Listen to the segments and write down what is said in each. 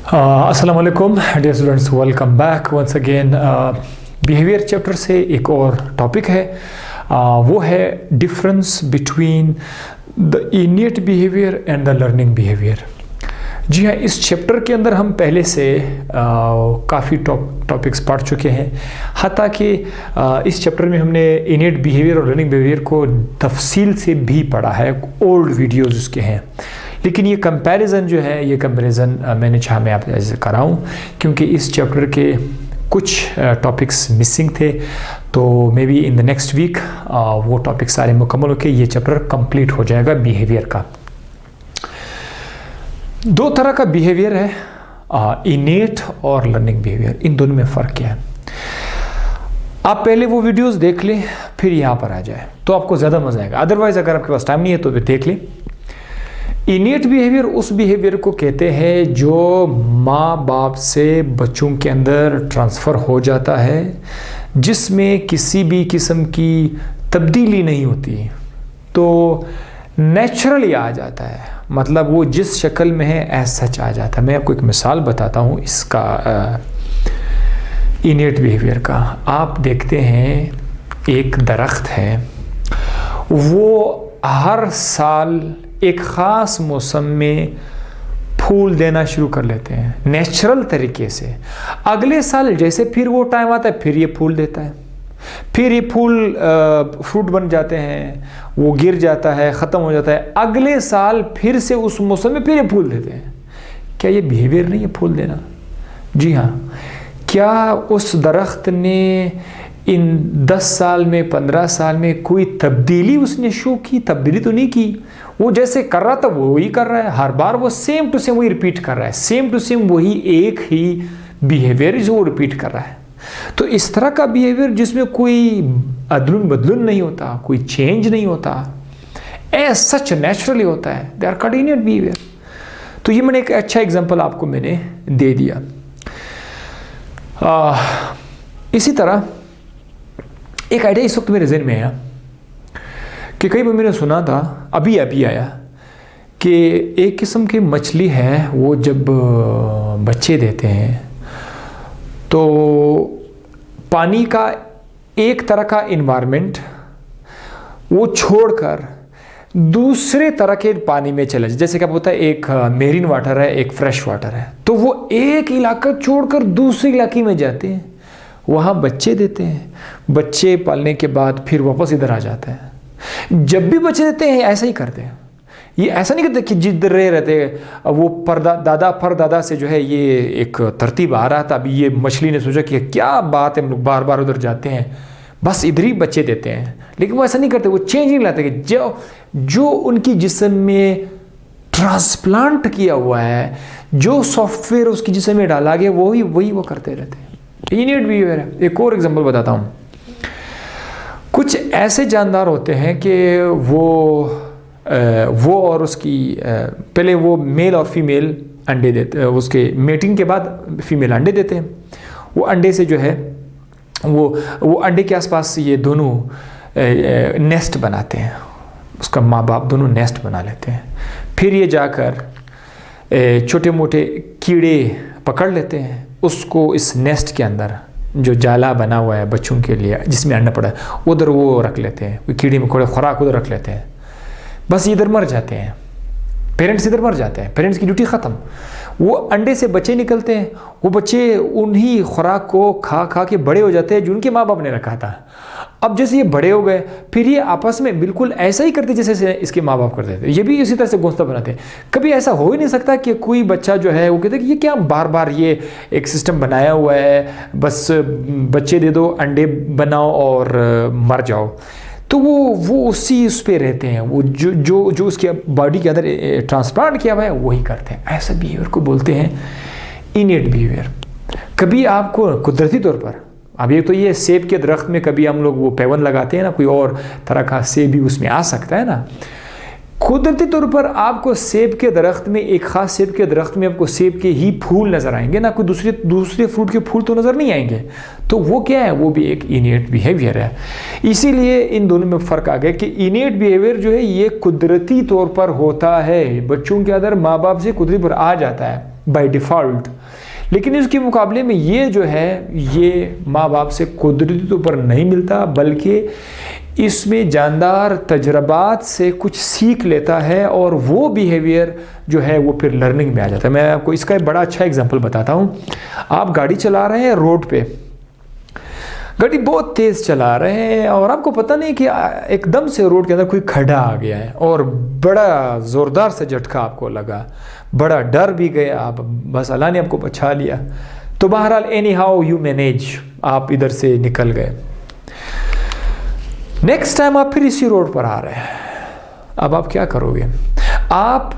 अस्सलाम वालेकुम dear students, welcome back once again. Behaviour chapter से एक और टॉपिक है, वो है difference between the innate behaviour and the learning behaviour. जी हाँ, इस चैप्टर के अंदर हम पहले से काफ़ी टॉपिक्स पढ़ चुके हैं। हत्ता कि इस चैप्टर में हमने इनिएट बिहेवियर और लर्निंग बिहेवियर को तफसील से भी पढ़ा है, ओल्ड वीडियोज़ उसके हैं। लेकिन ये कंपैरिजन जो है, ये कंपैरिजन मैंने चाहा मैं आपसे कराऊं, क्योंकि इस चैप्टर के कुछ टॉपिक्स मिसिंग थे। तो maybe in the next week वो टॉपिक सारे मुकम्मल होकर ये चैप्टर कंप्लीट हो जाएगा बिहेवियर का। दो तरह का बिहेवियर है, इनेट और लर्निंग बिहेवियर। इन दोनों में फ़र्क क्या है? आप पहले वो वीडियोस देख लें, फिर यहाँ पर आ जाए तो आपको ज़्यादा मज़ा आएगा। अदरवाइज़ अगर आपके पास टाइम नहीं है तो फिर देख लें। इनिएट बिहेवियर उस बिहेवियर को कहते हैं जो माँ बाप से बच्चों के अंदर ट्रांसफ़र हो जाता है, जिसमें किसी भी किस्म की तब्दीली नहीं होती, तो नेचुरली आ जाता है। मतलब वो जिस शक्ल में है एज सच आ जाता है। मैं आपको एक मिसाल बताता हूँ इसका, इनिएट बिहेवियर का। आप देखते हैं एक दरख्त है, वो हर साल एक ख़ास मौसम में फूल देना शुरू कर लेते हैं नेचुरल तरीके से। अगले साल जैसे फिर वो टाइम आता है, फिर ये फूल देता है, फिर ये फूल फ्रूट बन जाते हैं, वो गिर जाता है, ख़त्म हो जाता है। अगले साल फिर से उस मौसम में फिर ये फूल देते हैं। क्या ये बिहेवियर नहीं है फूल देना? जी हाँ। क्या उस दरख्त ने इन 10 साल में 15 साल में कोई तब्दीली उसने शो की? तब्दीली तो नहीं की। वो जैसे कर रहा था वो वही कर रहा है, हर बार वो सेम टू सेम वही रिपीट कर रहा है, सेम टू सेम वही एक ही बिहेवियर जो वो रिपीट कर रहा है। तो इस तरह का बिहेवियर जिसमें कोई अदलुन बदलुन नहीं होता, कोई चेंज नहीं होता, एज सच नेचुरली होता है, दे आर कॉल्ड इनिएट बिहेवियर। तो ये मैंने एक अच्छा एग्जाम्पल आपको मैंने दे दिया। इसी तरह एक आइडिया इस वक्त मेरे ज़हन में आया कि कई बार मैंने सुना था, अभी आया कि एक किस्म की मछली है, वो जब बच्चे देते हैं तो पानी का एक तरह का इन्वायरमेंट वो छोड़कर दूसरे तरह के पानी में चले। जैसे क्या होता है, एक मेरीन वाटर है, एक फ्रेश वाटर है, तो वो एक इलाका छोड़कर दूसरे इलाके में जाते हैं, वहाँ बच्चे देते हैं। बच्चे पालने के बाद फिर वापस इधर आ जाते हैं। जब भी बच्चे देते हैं ऐसा ही करते हैं। ये ऐसा नहीं करते कि जिधर रह रहते वो परदादा से जो है ये एक तरतीब आ रहा था। अभी ये मछली ने सोचा कि क्या बात है, हम लोग बार बार उधर जाते हैं, बस इधर ही बच्चे देते हैं। लेकिन वो ऐसा नहीं करते, वो चेंज नहीं लाते कि जो उनकी जिस्म में ट्रांसप्लांट किया हुआ है, जो सॉफ्टवेयर उसकी जिस्म में डाला गया, वही वो करते रहते हैं। इनिएट बिहेवियर है। एक और एग्जांपल बताता हूँ। कुछ ऐसे जानदार होते हैं कि वो और उसकी पहले वो मेल और फीमेल अंडे देते, उसके मेटिंग के बाद फीमेल अंडे देते हैं। वो अंडे से जो है वो अंडे के आसपास ये दोनों नेस्ट बनाते हैं, उसका माँ बाप दोनों नेस्ट बना लेते हैं। फिर ये जाकर छोटे मोटे कीड़े पकड़ लेते हैं, उसको इस नेस्ट के अंदर जो जाला बना हुआ है बच्चों के लिए जिसमें अंडा पड़ा है, उधर वो रख लेते हैं। कीड़े मकोड़े खुराक उधर रख लेते हैं, बस इधर मर जाते हैं। पेरेंट्स इधर मर जाते हैं, पेरेंट्स की ड्यूटी ख़त्म। वो अंडे से बच्चे निकलते हैं, वो बच्चे उन्हीं खुराक को खा के बड़े हो जाते हैं जो उनके माँ बाप ने रखा था। अब जैसे ये बड़े हो गए, फिर ये आपस में बिल्कुल ऐसा ही करते जैसे इसके माँ बाप करते थे। ये भी इसी तरह से घोंसला बनाते हैं। कभी ऐसा हो ही नहीं सकता कि कोई बच्चा जो है वो कहते हैं कि ये क्या बार बार ये एक सिस्टम बनाया हुआ है, बस बच्चे दे दो, अंडे बनाओ और मर जाओ। तो वो उसी उस पर रहते हैं। वो जो उसके बॉडी के अंदर ट्रांसप्लांट किया हुआ है वही करते हैं। ऐसा बिहेवियर को बोलते हैं इनिएट बिहेवियर। कभी आपको कुदरती तौर पर, अब ये तो ये सेब के दरख्त में कभी हम लोग वो पैवन लगाते हैं ना, कोई और तरह का सेब भी उसमें आ सकता है ना। कुदरती तौर पर आपको सेब के दरख्त में, एक ख़ास सेब के दरख्त में आपको सेब के ही फूल नज़र आएंगे ना, कोई दूसरे फ्रूट के फूल तो नज़र नहीं आएंगे। तो वो क्या है? वो भी एक इनिएट बिहेवियर है। इसीलिए इन दोनों में फ़र्क आ गया कि इनिएट बिहेवियर जो है ये कुदरती तौर पर होता है, बच्चों के अंदर माँ बाप से कुदरती पर आ जाता है। By default. लेकिन इसके मुकाबले में ये जो है ये माँ बाप से कुदरती तौर पर नहीं मिलता, बल्कि इसमें जानदार तजर्बात से कुछ सीख लेता है और वो बिहेवियर जो है वो फिर लर्निंग में आ जाता है। मैं आपको इसका एक बड़ा अच्छा एग्जांपल बताता हूँ। आप गाड़ी चला रहे हैं रोड पे, गाड़ी बहुत तेज़ चला रहे हैं और आपको पता नहीं कि एकदम से रोड के अंदर कोई खड्डा आ गया है और बड़ा ज़ोरदार से झटका आपको लगा, बड़ा डर भी गया आप, बस अल्लाह ने आपको बचा लिया। तो बहरहाल एनी हाउ यू मैनेज, आप इधर से निकल गए। नेक्स्ट टाइम आप फिर इसी रोड पर आ रहे हैं, अब आप क्या करोगे? आप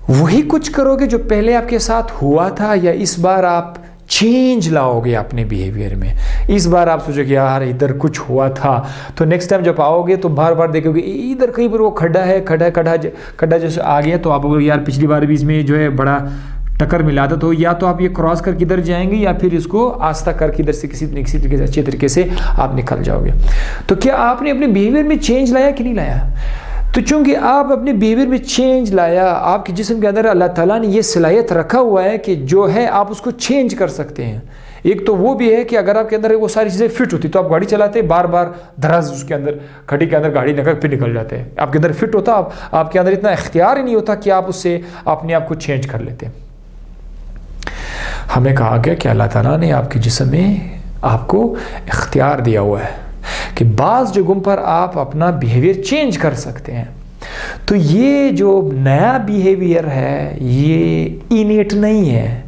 वही कुछ करोगे जो पहले आपके साथ हुआ था, या इस बार आप चेंज लाओगे अपने बिहेवियर में? इस बार आप सोचोगे यार इधर कुछ हुआ था, तो नेक्स्ट टाइम जब आओगे तो बार बार देखोगे इधर कहीं पर वो खड्डा जैसे आ गया, तो आप बोलोगे यार पिछली बार भी इसमें जो है बड़ा टक्कर मिला था, तो या तो आप ये क्रॉस करके इधर जाएंगे या फिर इसको आस्था करके इधर से किसी तरीके से अच्छे तरीके से आप निकल जाओगे। तो क्या आपने अपने बिहेवियर में चेंज लाया कि नहीं लाया? तो चूंकि आप अपने बिहेवियर में चेंज लाया, आपके जिस्म के अंदर अल्लाह ताला ने ये सलाहियत रखा हुआ है कि जो है आप उसको चेंज कर सकते हैं। एक तो वो भी है कि अगर आपके अंदर वो सारी चीज़ें फिट होती तो आप गाड़ी चलाते, बार बार धराज उसके अंदर खड्डे के अंदर गाड़ी निकल फिर निकल जाते हैं। आपके अंदर फिट होता, आपके अंदर इतना इख्तियार ही नहीं होता कि आप उससे अपने आप को चेंज कर लेते। हमें कहा गया कि अल्लाह ताला ने आपके जिस्म में आपको इख्तियार दिया हुआ है कि बाज़ जगहों पर आप अपना बिहेवियर चेंज कर सकते हैं। तो ये जो नया बिहेवियर है ये इनेट नहीं है,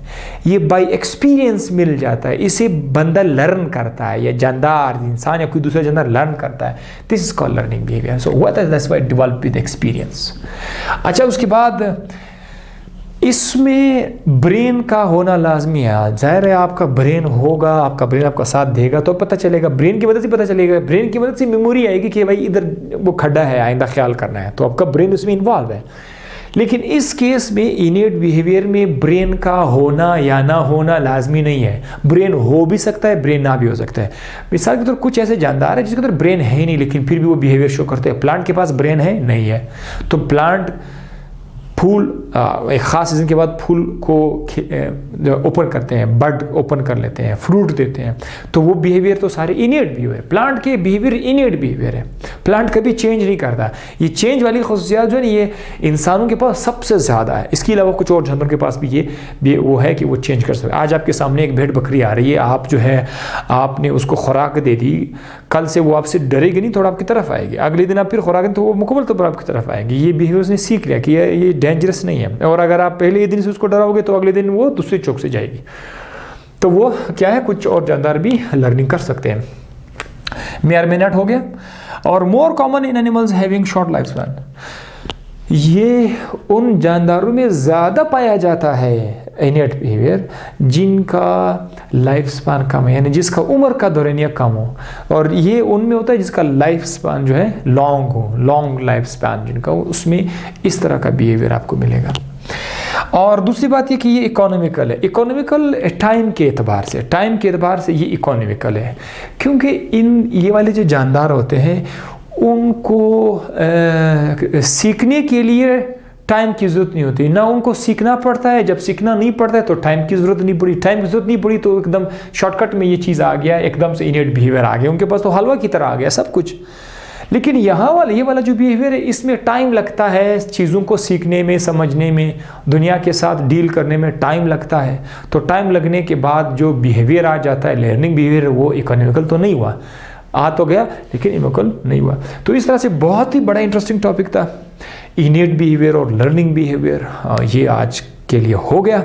ये बाय एक्सपीरियंस मिल जाता है, इसे बंदा लर्न करता है, या जानदार इंसान या कोई दूसरा जानदार लर्न करता है। This is called learning behaviour. So what is that's why develop with experience. अच्छा, उसके बाद इसमें ब्रेन का होना लाजमी है। जाहिर है आपका ब्रेन होगा, आपका ब्रेन आपका साथ देगा तो पता चलेगा, ब्रेन की मदद से पता चलेगा, ब्रेन की मदद से मेमोरी आएगी कि भाई इधर वो खड्डा है, आइंदा ख्याल करना है, तो आपका ब्रेन उसमें इन्वॉल्व है। लेकिन इस केस में इनेट बिहेवियर में ब्रेन का होना या ना होना लाजमी नहीं है। ब्रेन हो भी सकता है, ब्रेन ना भी हो सकता है। मिसाल के तौर कुछ ऐसे जानदार है जिसके अंदर ब्रेन है ही नहीं लेकिन फिर भी वो बिहेवियर शो करते हैं। प्लांट के पास ब्रेन है नहीं है, तो प्लांट फूल एक ख़ास सीज़न के बाद फूल को ओपन करते हैं, बड ओपन कर लेते हैं, फ्रूट देते हैं, तो वो बिहेवियर तो सारे इनेट बिहेवियर है। प्लांट के बिहेवियर इनेट बिहेवियर है, प्लांट कभी चेंज नहीं करता। ये चेंज वाली खसूसियात जो है ये इंसानों के पास सबसे ज़्यादा है। इसके अलावा कुछ और जानवरों के पास भी ये वो है कि वो चेंज कर सकते हैं। आज आपके सामने एक भेड़ बकरी आ रही है, आप जो है आपने उसको खुराक दे दी, कल से वो आपसे डरेगी नहीं, थोड़ा आपकी तरफ आएगी। अगले दिन आप फिर खुराक दें तो वो मुकम्मल तौर पर आपकी तरफ आएगी। ये बिहेवियर उसने सीख लिया कि ये डेंजरस नहीं है, और अगर आप पहले ही दिन से उसको डराओगे तो अगले दिन वो दूसरे चौक से जाएगी। तो वो क्या है, कुछ और जानदार भी लर्निंग कर सकते हैं। मेयर मिनट हो गया। और more common in animals having short life span, ये उन जानदारों में ज़्यादा पाया जाता है इनेट बिहेवियर जिनका लाइफ स्पैन कम है, यानी जिसका उम्र का दौरानिया कम हो। और ये उनमें होता है जिसका लाइफ स्पैन जो है लॉन्ग हो, लॉन्ग लाइफ स्पैन जिनका हो, उसमें इस तरह का बिहेवियर आपको मिलेगा। और दूसरी बात ये कि ये इकोनॉमिकल है। इकोनॉमिकल टाइम के एतबार से ये इकोनॉमिकल है, क्योंकि ये वाले जो जानदार होते हैं उनको सीखने के लिए टाइम की ज़रूरत नहीं होती, ना उनको सीखना पड़ता है। जब सीखना नहीं पड़ता है तो टाइम की ज़रूरत नहीं पड़ी, टाइम की ज़रूरत नहीं पड़ी तो एकदम शॉर्टकट में ये चीज़ आ गया, एकदम से इनेट बिहेवियर आ गया, उनके पास तो हलवा की तरह आ गया सब कुछ। लेकिन ये वाला जो बिहेवियर है इसमें टाइम लगता है, चीज़ों को सीखने में, समझने में, दुनिया के साथ डील करने में टाइम लगता है। तो टाइम लगने के बाद जो बिहेवियर आ जाता है, लर्निंग बिहेवियर, वो इकोनॉमिकल तो नहीं हुआ, आ तो गया लेकिन इकोनॉमिकल नहीं हुआ। तो इस तरह से बहुत ही बड़ा इंटरेस्टिंग टॉपिक था इनेट बिहेवियर और लर्निंग बिहेवियर। ये आज के लिए हो गया।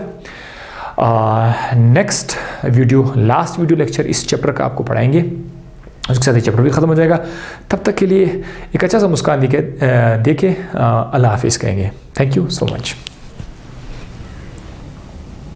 Next video, last video lecture इस चैप्टर का आपको पढ़ाएंगे, उसके साथ ही चैप्टर भी ख़त्म हो जाएगा। तब तक के लिए एक अच्छा सा मुस्कान देके अल्लाह हाफिज़ कहेंगे। Thank you so much.